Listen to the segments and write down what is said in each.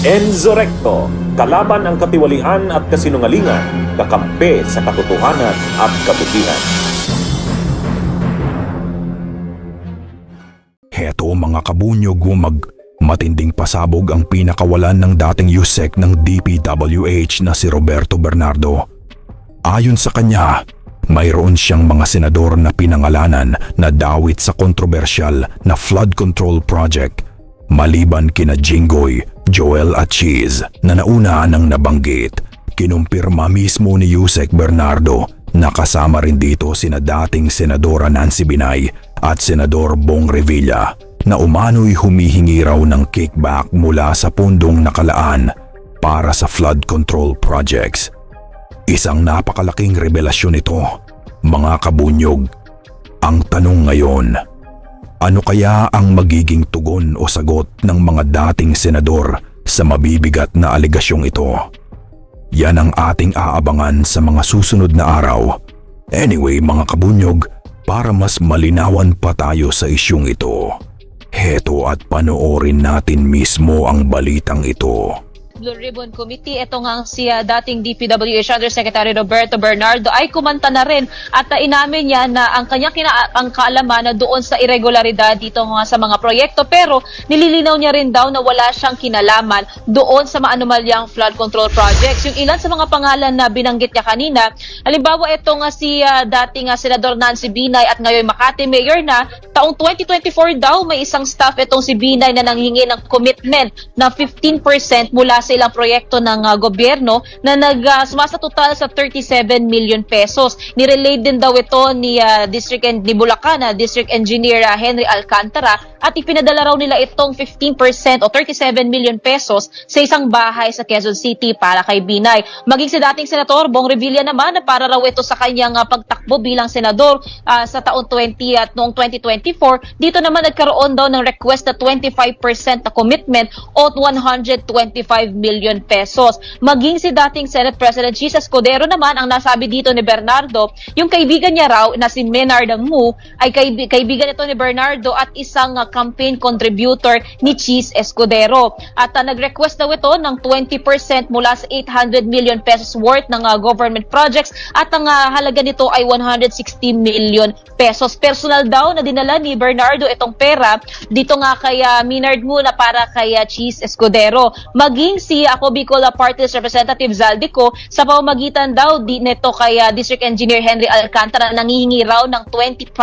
Enzo kalaban ang katiwalian at kasinungalingan, kakampi sa katotohanan at kabutihan. Heto mga kabunyog, matinding pasabog ang pinakawalan ng dating Usec ng DPWH na si Roberto Bernardo. Ayon sa kanya, mayroon siyang mga senador na pinangalanan na dawit sa kontrobersyal na flood control project, maliban kina Jinggoy, Joel at Cheese na nauna nang nabanggit. Kinumpirma mismo ni Usec Bernardo na kasama rin dito sina dating Senadora Nancy Binay at Senador Bong Revilla na umano'y humihingi raw ng kickback mula sa pundong nakalaan para sa flood control projects. Isang napakalaking revelasyon ito, mga kabunyog. Ang tanong ngayon, ano kaya ang magiging tugon o sagot ng mga dating senador sa mabibigat na alegasyong ito? Yan ang ating aabangan sa mga susunod na araw. Anyway mga kabunyog, para mas malinawan pa tayo sa isyong ito, heto at panoorin natin mismo ang balitang ito. Blue Ribbon Committee, ito nga si dating DPWH Undersecretary Roberto Bernardo ay kumanta na rin at inamin niya na ang kanyang kaalaman na doon sa irregularidad dito nga sa mga proyekto, pero nililinaw niya rin daw na wala siyang kinalaman doon sa maanumalyang flood control projects. Yung ilan sa mga pangalan na binanggit niya kanina, halimbawa ito nga si dating Senador Nancy Binay at ngayon Makati Mayor na, taong 2024 daw may isang staff itong si Binay na nanghingi ng commitment na 15% mula sa ilang proyekto ng gobyerno na sumasa total sa 37 million pesos. Nirelate din daw ito ni Bulacan, District Engineer Henry Alcantara, at ipinadala raw nila itong 15% o 37 million pesos sa isang bahay sa Quezon City para kay Binay. Maging si dating Senator Bong Revilla naman na para raw ito sa kanyang pagtakbo bilang senador sa taon 20 at noong 2024, dito naman nagkaroon daw ng request na 25% na commitment o 125 million pesos. Maging si dating Senate President Escudero naman, ang nasabi dito ni Bernardo, yung kaibigan niya raw na si Menard Mu ay kaibigan ito ni Bernardo at isang campaign contributor ni Cheese Escudero. At nag-request daw ito ng 20% mula sa 800 million pesos worth ng government projects at ang halaga nito ay 160 million pesos. Personal daw na dinala ni Bernardo itong pera dito nga kay Menard Mu na para kay Cheese Escudero. Maging si ako Bicol Party Representative Zaldico, sa pamamagitan daw nito kay District Engineer Henry Alcantara, nangihingi raw ng 25%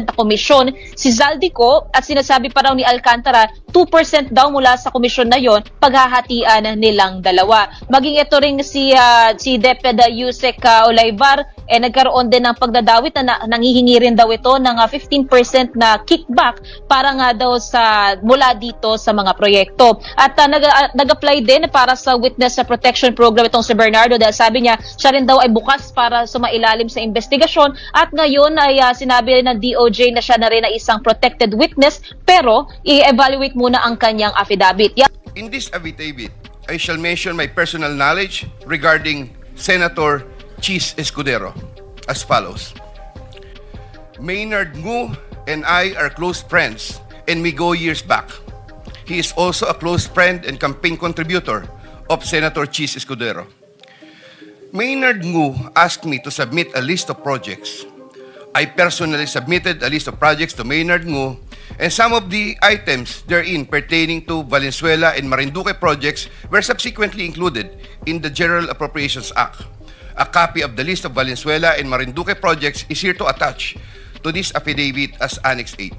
na komisyon si Zaldico, at sinasabi pa raw ni Alcantara 2% daw mula sa komisyon na yon paghahatian nilang dalawa. Maging ito ring si DepEd Usec Olivar, nagkaroon din ng pagdadawit na nangihingi rin daw ito ng 15% na kickback para nga daw mula dito sa mga proyekto. At nag-apply din para sa Witness Protection Program itong si Bernardo dahil sabi niya siya rin daw ay bukas para sumailalim sa investigasyon, at ngayon ay sinabi rin ng DOJ na siya na rin ay isang protected witness, pero i-evaluate muna ang kanyang affidavit. In this affidavit, I shall mention my personal knowledge regarding Senator Cheese Escudero as follows. Maynard Ngu and I are close friends and we go years back. He is also a close friend and campaign contributor of Senator Cheese Escudero. Maynard Ngu asked me to submit a list of projects. I personally submitted a list of projects to Maynard Ngu, and some of the items therein pertaining to Valenzuela and Marinduque projects were subsequently included in the General Appropriations Act. A copy of the list of Valenzuela and Marinduque projects is here to attach to this affidavit as Annex A.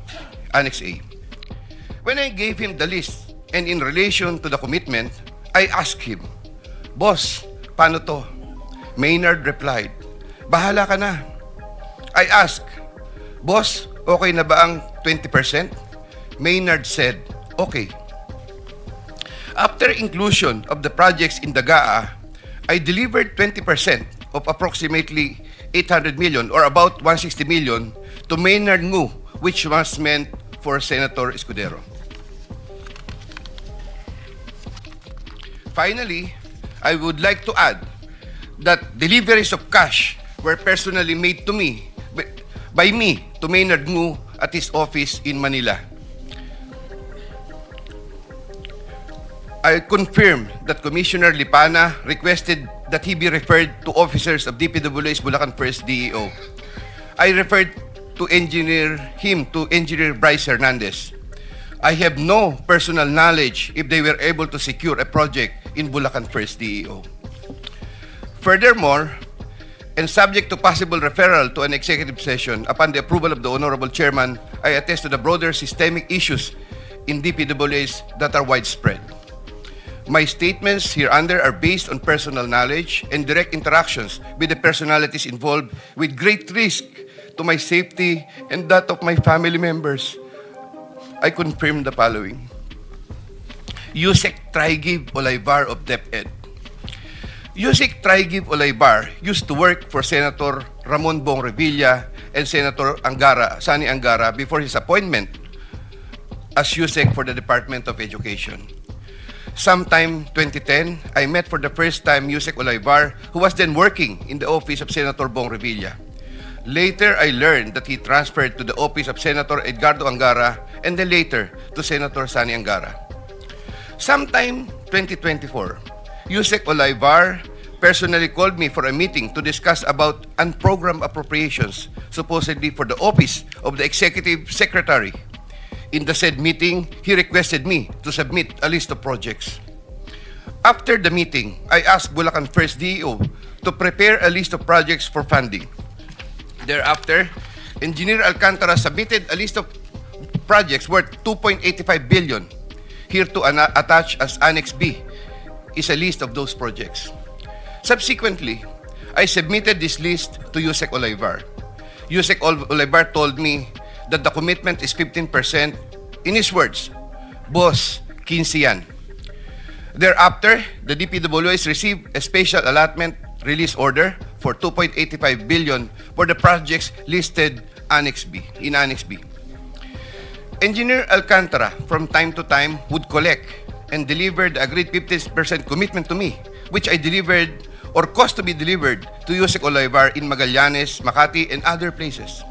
When I gave him the list and in relation to the commitment, I asked him, "Boss, paano to?" Maynard replied, "Bahala ka na." I asked, "Boss, okay na ba ang 20%? Maynard said, "Okay." After inclusion of the projects in the GAA, I delivered 20% of approximately 800 million or about 160 million to Maynard Ngu, which was meant for Senator Escudero. Finally, I would like to add that deliveries of cash were personally made to me by me to Maynard Ngu at his office in Manila. I confirm that Commissioner Lipana requested that he be referred to officers of DPWH Bulacan 1st DEO. I referred him to Engineer Bryce Hernandez. I have no personal knowledge if they were able to secure a project in Bulacan 1st DEO. Furthermore, and subject to possible referral to an executive session upon the approval of the Honorable Chairman, I attest to the broader systemic issues in DPWH that are widespread. My statements hereunder are based on personal knowledge and direct interactions with the personalities involved with great risk to my safety and that of my family members. I confirm the following. Usec Olivar of DepEd. Usec Olivar used to work for Senator Ramon Bong Revilla and Senator Sani Angara before his appointment as Usec for the Department of Education. Sometime 2010, I met for the first time Usec Olivar, who was then working in the office of Senator Bong Revilla. Later, I learned that he transferred to the office of Senator Edgardo Angara and then later to Senator Sani Angara. Sometime 2024, Usec Olivar personally called me for a meeting to discuss about unprogrammed appropriations, supposedly for the office of the Executive Secretary. In the said meeting, he requested me to submit a list of projects. After the meeting, I asked Bulacan 1st DEO to prepare a list of projects for funding. Thereafter, Engineer Alcantara submitted a list of projects worth 2.85 billion. Here to attach as Annex B is a list of those projects. Subsequently, I submitted this list to Usec Olivar. Usec Olivar told me that the commitment is 15%. In his words, Boss, 15 yan. Thereafter, the DPWH received a special allotment release order for 2.85 billion for the projects listed in Annex B. Engineer Alcantara, from time to time, would collect and deliver the agreed 15% commitment to me, which I delivered or caused to be delivered to Usec Olivar in Magallanes, Makati, and other places.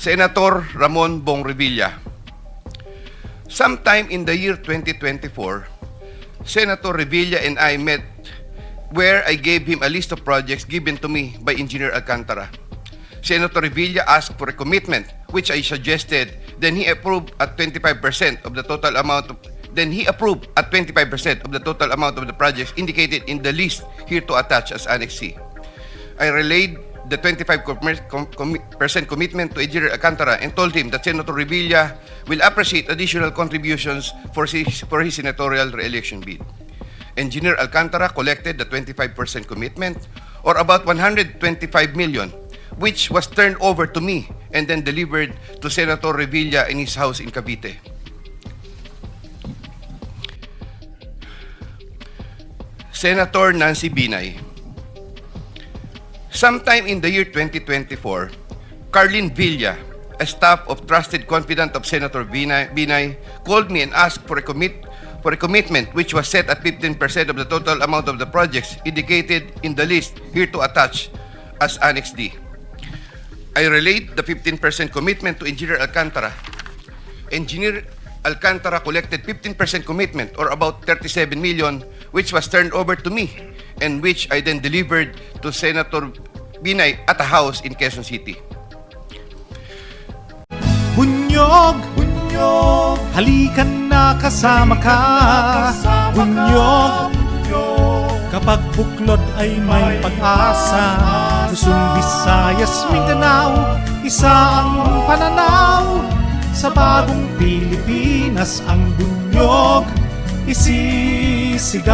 Senator Ramon Bong Revilla. Sometime in the year 2024, Senator Revilla and I met where I gave him a list of projects given to me by Engineer Alcantara. Senator Revilla asked for a commitment, which I suggested. Then he approved at 25% of the total amount of the projects indicated in the list here to attach as Annex C. I relayed the 25% commitment to Engineer Alcantara and told him that Senator Revilla will appreciate additional contributions for his senatorial re-election bid. Engineer Alcantara collected the 25% commitment, or about 125 million, which was turned over to me and then delivered to Senator Revilla in his house in Cavite. Senator Nancy Binay. Sometime in the year 2024, Carlin Villa, a staff of trusted confidant of Senator Binay, called me and asked for a commitment which was set at 15% of the total amount of the projects indicated in the list here to attach as Annex D. I relayed the 15% commitment to Engineer Alcantara. Engineer Alcantara collected 15% commitment, or about 37 million, which was turned over to me and which I then delivered to Senator Binay at a house in Quezon City. Bunyog, bunyog, halikan na kasama ka. Bunyog, kapag buklod ay may pag-asa. Luzon, Visayas, Mindanao, isa ang pananaw. Sa bagong Pilipinas ang bunyog isisigaw.